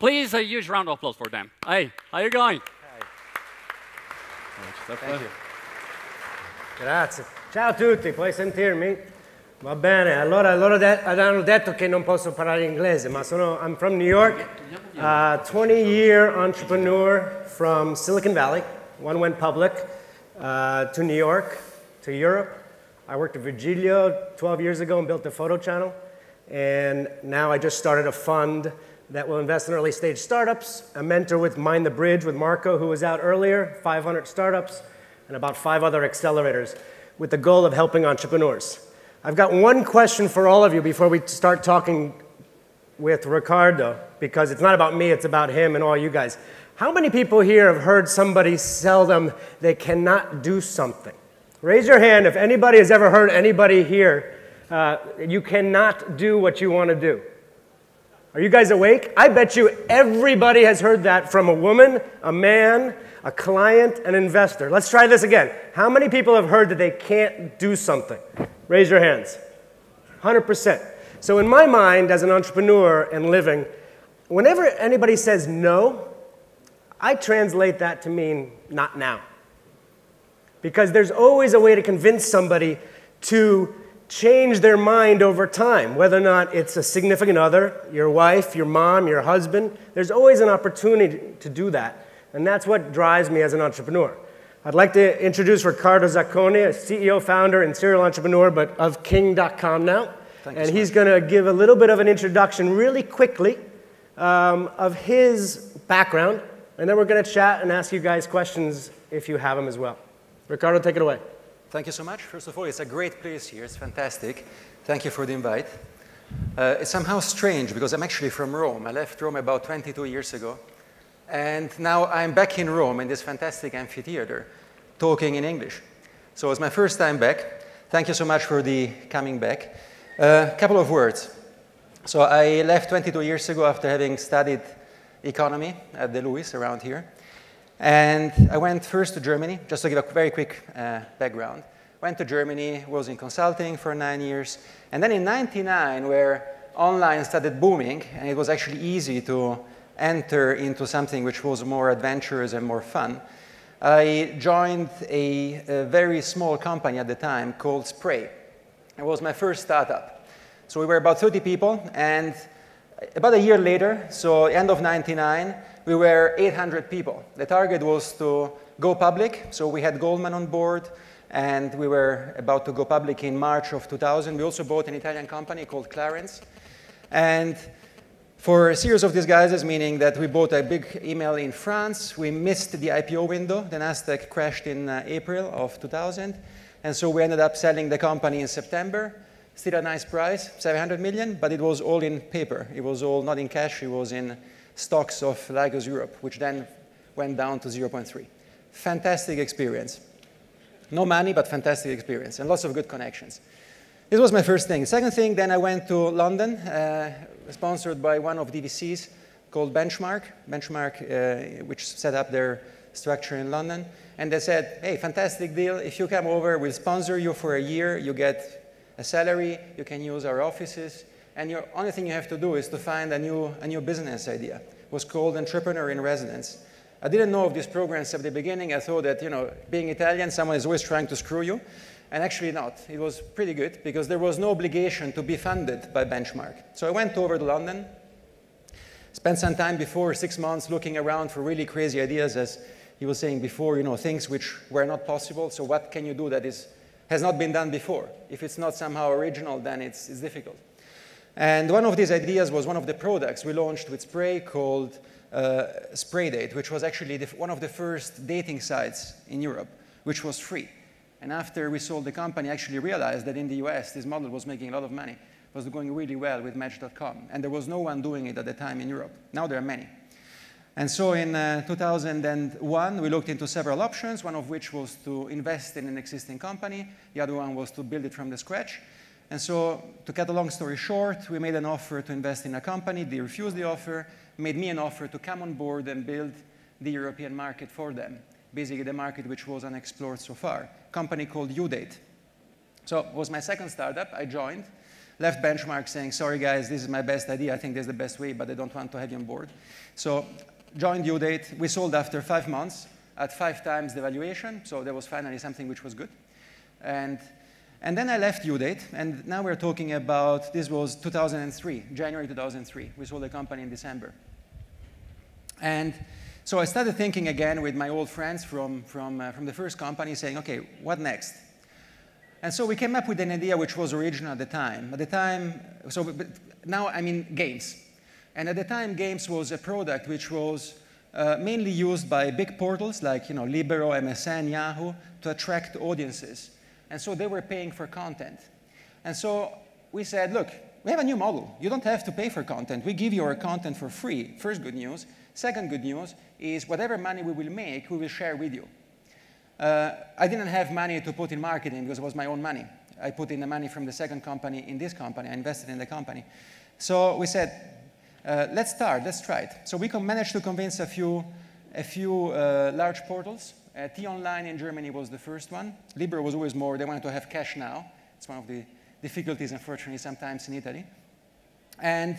Please, a huge round of applause for them. Hey, how are you going? Thank you. Grazie. Ciao a tutti, puoi sentirmi? Va bene, allora hanno detto che non posso parlare inglese, ma I'm from New York, 20-year entrepreneur from Silicon Valley. One went public to New York, to Europe. I worked at Virgilio 12 years ago and built a photo channel. And now I just started a fund that will invest in early stage startups, a mentor with Mind the Bridge with Marco, who was out earlier, 500 startups, and about 5 other accelerators, with the goal of helping entrepreneurs. I've got one question for all of you before we start talking with Riccardo, because it's not about me, it's about him and all you guys. How many people here have heard somebody tell them they cannot do something? Raise your hand if anybody has ever heard anybody here, you cannot do what you want to do. Are you guys awake? I bet you everybody has heard that from a woman, a man, a client, an investor. Let's try this again. How many people have heard that they can't do something? Raise your hands. 100%. So in my mind, as an entrepreneur and living, whenever anybody says no, I translate that to mean not now. Because there's always a way to convince somebody to change their mind over time, whether or not it's a significant other, your wife, your mom, your husband. There's always an opportunity to do that. And that's what drives me as an entrepreneur. I'd like to introduce Riccardo Zacconi, a CEO, founder, and serial entrepreneur, but of King.com now. And he's going to give a little bit of an introduction really quickly of his background. And then we're going to chat and ask you guys questions if you have them as well. Riccardo, take it away. Thank you so much. First of all, it's a great place here. It's fantastic. Thank you for the invite. It's somehow strange because I'm actually from Rome. I left Rome about 22 years ago. And now I'm back in Rome in this fantastic amphitheater talking in English. So it's my first time back. Thank you so much for the coming back. A couple of words. So I left 22 years ago after having studied economy at the Lewis around here. And I went first to Germany, just to give a very quick background. Went to Germany, was in consulting for 9 years. And then in '99, where online started booming, and it was actually easy to enter into something which was more adventurous and more fun, I joined a very small company at the time called Spray. It was my first startup. So we were about 30 people, and about a year later, so end of '99, we were 800 people. The target was to go public, so we had Goldman on board, and we were about to go public in March of 2000. We also bought an Italian company called Clarence. And for a series of disguises, meaning that we bought a big email in France, we missed the IPO window. The Nasdaq crashed in April of 2000. And so we ended up selling the company in September. Still a nice price, 700 million, but it was all in paper. It was all not in cash, it was in stocks of Lagos Europe, which then went down to 0.3. Fantastic experience. No money, but fantastic experience, and lots of good connections. This was my first thing. Second thing, then I went to London, sponsored by one of the VCs called Benchmark, which set up their structure in London. And they said, hey, fantastic deal. If you come over, we'll sponsor you for a year. You get a salary. You can use our offices. And the only thing you have to do is to find a new business idea. It was called Entrepreneur in Residence. I didn't know of these programs at the beginning. I thought that, being Italian, someone is always trying to screw you. And actually not. It was pretty good because there was no obligation to be funded by Benchmark. So I went over to London, spent some time before, 6 months, looking around for really crazy ideas, as he was saying before, things which were not possible. So what can you do that has not been done before? If it's not somehow original, then it's difficult. And one of these ideas was one of the products we launched with Spray called Spraydate, which was actually one of the first dating sites in Europe, which was free. And after we sold the company, I actually realized that in the US, this model was making a lot of money. It was going really well with Match.com. And there was no one doing it at the time in Europe. Now there are many. And so in 2001, we looked into several options, one of which was to invest in an existing company. The other one was to build it from the scratch. And so, to cut a long story short, we made an offer to invest in a company. They refused the offer, made me an offer to come on board and build the European market for them, basically the market which was unexplored so far, a company called UDate. So it was my second startup. I joined, left benchmark saying, sorry guys, this is my best idea, I think this is the best way, but I don't want to have you on board. So joined due date, we sold after 5 months at 5 times the valuation, so that was finally something which was good. And then I left due date, and now we're talking about, this was 2003, January 2003. We sold the company in December. And so I started thinking again with my old friends from the first company, saying, okay, what next? And so we came up with an idea which was original at the time. At the time, but now I mean games. And at the time, games was a product which was mainly used by big portals like Libero, MSN, Yahoo, to attract audiences. And so they were paying for content. And so we said, look, we have a new model. You don't have to pay for content. We give you our content for free. First good news. Second good news is whatever money we will make, we will share with you. I didn't have money to put in marketing because it was my own money. I put in the money from the second company in this company. I invested in the company. So we said, let's start. Let's try it. So we managed to convince a few large portals. T-Online in Germany was the first one. Libero was always more. They wanted to have cash now. It's one of the difficulties, unfortunately, sometimes in Italy. And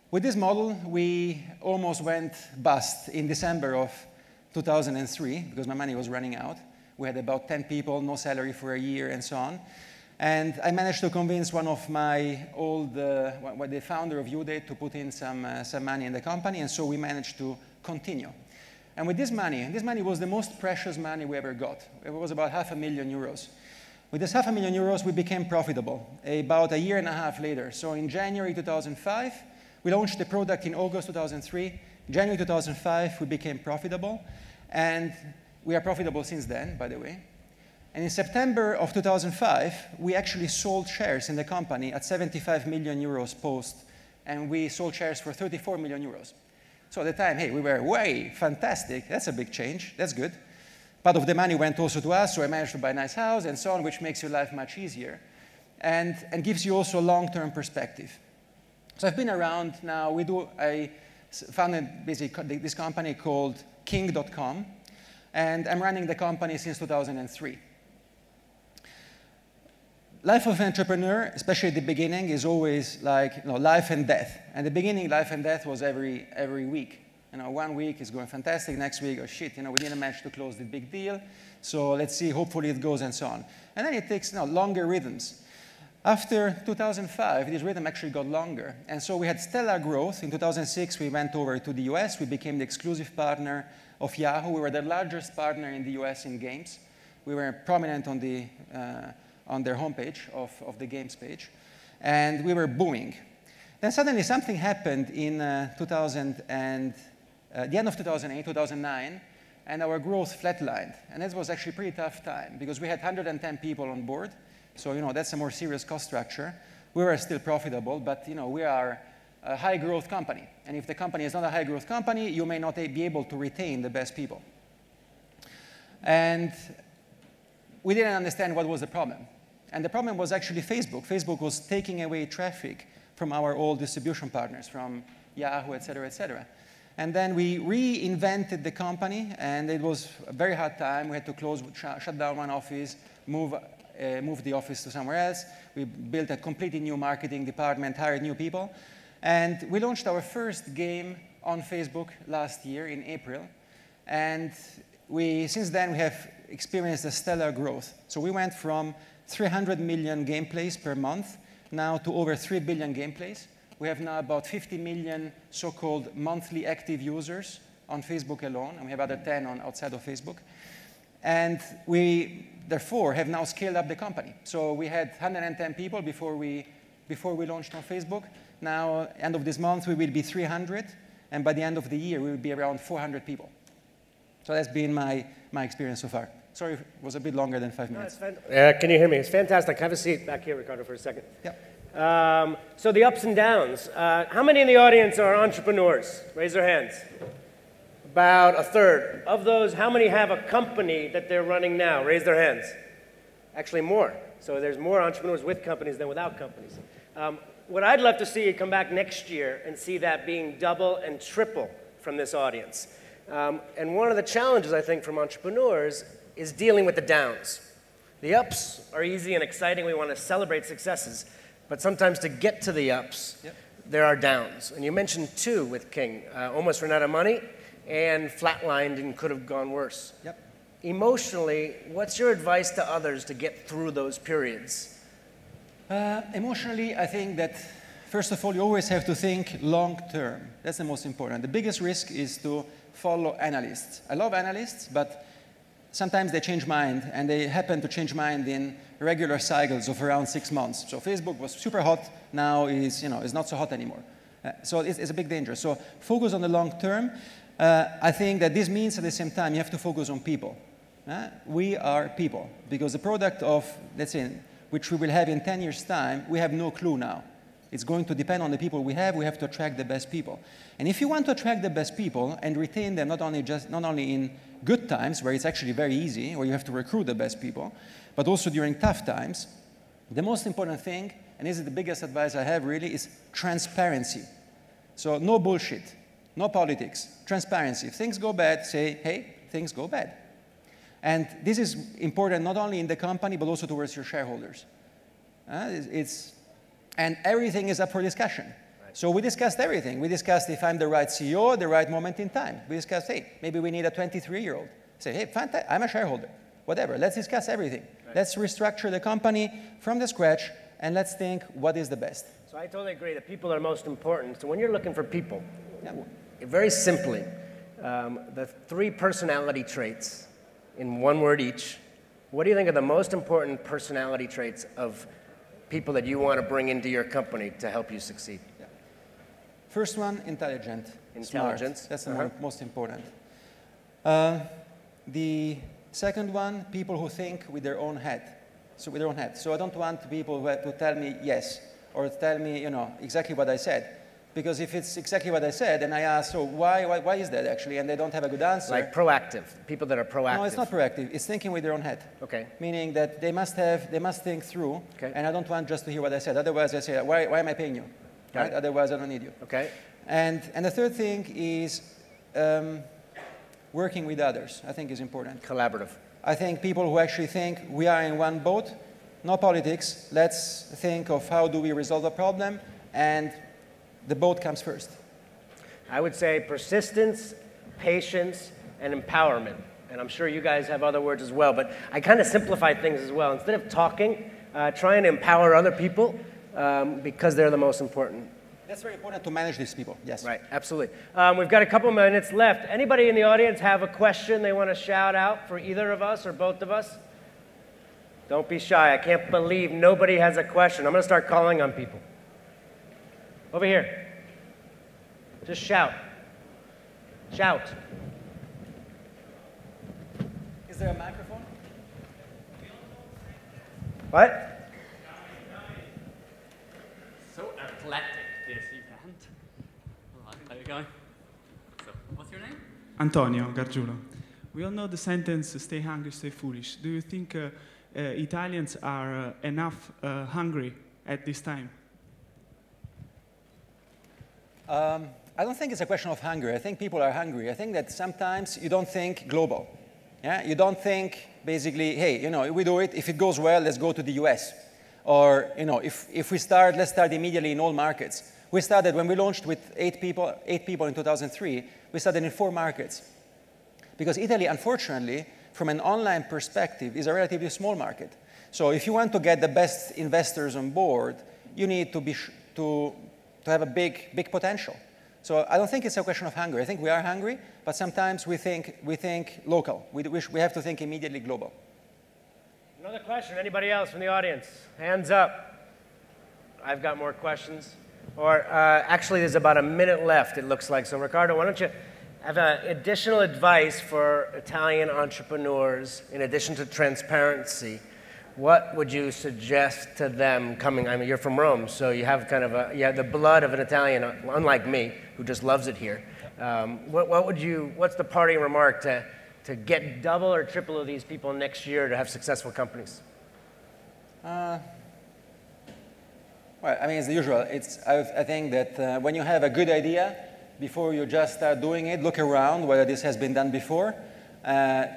with this model, we almost went bust in December of 2003 because my money was running out. We had about 10 people, no salary for a year, and so on. And I managed to convince one of my old, the founder of Udate, to put in some money in the company, and so we managed to continue. And with this money was the most precious money we ever got. It was about €500,000. With this €500,000, we became profitable about a year and a half later. So in January 2005, we launched the product in August 2003. January 2005, we became profitable. And we are profitable since then, by the way. And in September of 2005, we actually sold shares in the company at €75 million post, and we sold shares for €34 million. So at the time, hey, we were way fantastic. That's a big change. That's good. Part of the money went also to us, so I managed to buy a nice house and so on, which makes your life much easier and gives you also a long-term perspective. So I've been around now. I founded basically this company called King.com, and I'm running the company since 2003. Life of an entrepreneur, especially at the beginning, is always like life and death. And the beginning, life and death was every week. 1 week is going fantastic. Next week, oh shit, we didn't manage to close the big deal. So let's see, hopefully it goes, and so on. And then it takes longer rhythms. After 2005, this rhythm actually got longer. And so we had stellar growth. In 2006, we went over to the US. We became the exclusive partner of Yahoo. We were the largest partner in the US in games. We were prominent on their homepage of the games page. And we were booming. Then suddenly something happened in the end of 2008, 2009, and our growth flatlined. And that was actually a pretty tough time because we had 110 people on board. So that's a more serious cost structure. We were still profitable, but we are a high-growth company. And if the company is not a high-growth company, you may not be able to retain the best people. And we didn't understand what was the problem. And the problem was actually Facebook. Facebook was taking away traffic from our old distribution partners, from Yahoo, et cetera, et cetera. And then we reinvented the company, and it was a very hard time. We had to close, shut down one office, move the office to somewhere else. We built a completely new marketing department, hired new people. And we launched our first game on Facebook last year in April. And since then, we have experienced a stellar growth. So we went from 300 million gameplays per month now to over 3 billion gameplays. We have now about 50 million so-called monthly active users on Facebook alone, and we have other 10 outside of Facebook. And we, therefore, have now scaled up the company. So we had 110 people before we launched on Facebook. Now, end of this month, we will be 300, and by the end of the year, we will be around 400 people. So that's been my experience so far. Sorry, it was a bit longer than 5 minutes. No, can you hear me? It's fantastic. Have a seat back here, Riccardo, for a second. Yep. So the ups and downs. How many in the audience are entrepreneurs? Raise their hands. About a third. Of those, how many have a company that they're running now? Raise their hands. Actually, more. So there's more entrepreneurs with companies than without companies. What I'd love to see you come back next year and see that being double and triple from this audience. And one of the challenges, I think, from entrepreneurs is dealing with the downs. The ups are easy and exciting. We want to celebrate successes. but sometimes to get to the ups, Yep. there are downs. And you mentioned two with King. Almost ran out of money and flatlined and could have gone worse. Yep. Emotionally, what's your advice to others to get through those periods? Emotionally, I think that, first of all, you always have to think long term. That's the most important. The biggest risk is to follow analysts. I love analysts, but sometimes they change mind, and they happen to change mind in regular cycles of around 6 months. So Facebook was super hot, now is not so hot anymore. So it's a big danger. So focus on the long term. I think that this means at the same time you have to focus on people. We are people, because the product of, let's say, which we will have in 10 years' time, we have no clue now. It's going to depend on the people we have to attract the best people. And if you want to attract the best people and retain them not only in good times, where it's actually very easy, where you have to recruit the best people, but also during tough times, the most important thing, and this is the biggest advice I have really, is transparency. So no bullshit, no politics, transparency. If things go bad, say, hey, things go bad. And this is important not only in the company, but also towards your shareholders. And everything is up for discussion. Right. So we discussed everything. We discussed if I'm the right CEO at the right moment in time. We discussed, hey, maybe we need a 23-year-old. Say, hey, fantastic, I'm a shareholder. Whatever, let's discuss everything. Right. Let's restructure the company from the scratch, and let's think what is the best. So I totally agree that people are most important. So when you're looking for people, very simply, the 3 personality traits in 1 word each, what do you think are the most important personality traits of people that you want to bring into your company to help you succeed? Yeah. First one, intelligent. Intelligence. Smart. That's the most important. The second one, people who think with their own head. So I don't want people to tell me yes, or tell me exactly what I said. Because if it's exactly what I said, and I ask, so why is that actually? And they don't have a good answer. Like proactive, people that are proactive. No, it's not proactive. It's thinking with their own head. Okay. Meaning that they must think through. Okay. And I don't want just to hear what I said. Otherwise, I say, why am I paying you? Right? Otherwise, I don't need you. Okay. And the third thing is working with others. I think is important. Collaborative. I think people who actually think we are in one boat, no politics. Let's think of how do we resolve a problem, and the boat comes first. I would say persistence, patience, and empowerment. And I'm sure you guys have other words as well, but I kind of simplify things as well. Instead of talking, try and empower other people because they're the most important. That's very important to manage these people, yes. Right, absolutely. We've got a couple minutes left. Anybody in the audience have a question they want to shout out for either of us or both of us? Don't be shy. I can't believe nobody has a question. I'm going to start calling on people. Over here. Just shout. Shout. Is there a microphone? What? So athletic, this event. How are you going? So, what's your name? Antonio Gargiulo. We all know the sentence, stay hungry, stay foolish. Do you think Italians are enough hungry at this time? I don't think it's a question of hunger. I think people are hungry. I think that sometimes you don't think global. Yeah? You don't think basically, hey, we do it. If it goes well, let's go to the US. Or if we start, let's start immediately in all markets. We started when we launched with 8 people in 2003. We started in 4 markets. Because Italy, unfortunately, from an online perspective, is a relatively small market. So if you want to get the best investors on board, you need to have a big potential. So I don't think it's a question of hunger. I think we are hungry, but sometimes we think local. We have to think immediately global. Another question. Anybody else from the audience? Hands up. I've got more questions. Or actually, there's about a minute left, it looks like. So Riccardo, why don't you have additional advice for Italian entrepreneurs in addition to transparency? What would you suggest to them coming? I mean, you're from Rome, so you have kind of you have the blood of an Italian, unlike me, who just loves it here. What's the parting remark to get double or triple of these people next year to have successful companies? Well, I mean, it's the usual. I think that when you have a good idea, before you just start doing it, look around whether this has been done before.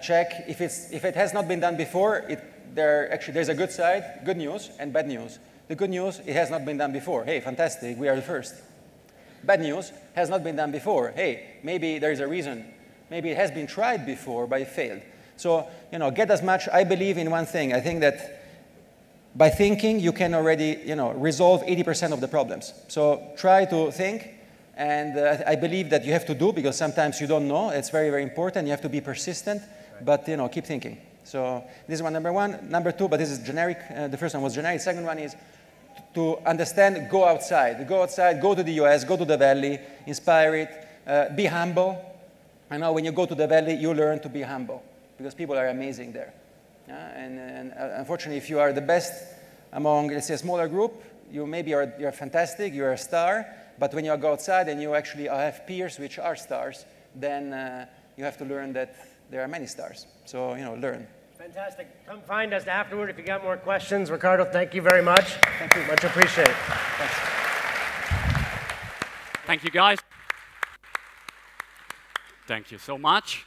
Check if it has not been done before. There's a good side, good news, and bad news. The good news, it has not been done before. Hey, fantastic, we are the first. Bad news, has not been done before. Hey, maybe there is a reason. Maybe it has been tried before, but it failed. So, get as much. I believe in one thing. I think that by thinking, you can already, resolve 80% of the problems. So try to think, and I believe that you have to do, because sometimes you don't know. It's very, very important. You have to be persistent, but, keep thinking. So this is number one. Number two, but this is generic. The first one was generic. Second one is to understand, go outside. Go outside, go to the US, go to the Valley, inspire it, be humble. I know when you go to the Valley, you learn to be humble, because people are amazing there. And unfortunately, if you are the best among, let's say, a smaller group, you're fantastic, you're a star, but when you go outside and you actually have peers which are stars, then you have to learn that there are many stars. So, learn. Fantastic. Come find us afterward if you got more questions. Riccardo, thank you very much. Thank you. Much appreciated. Thanks. Thank you, guys. Thank you so much.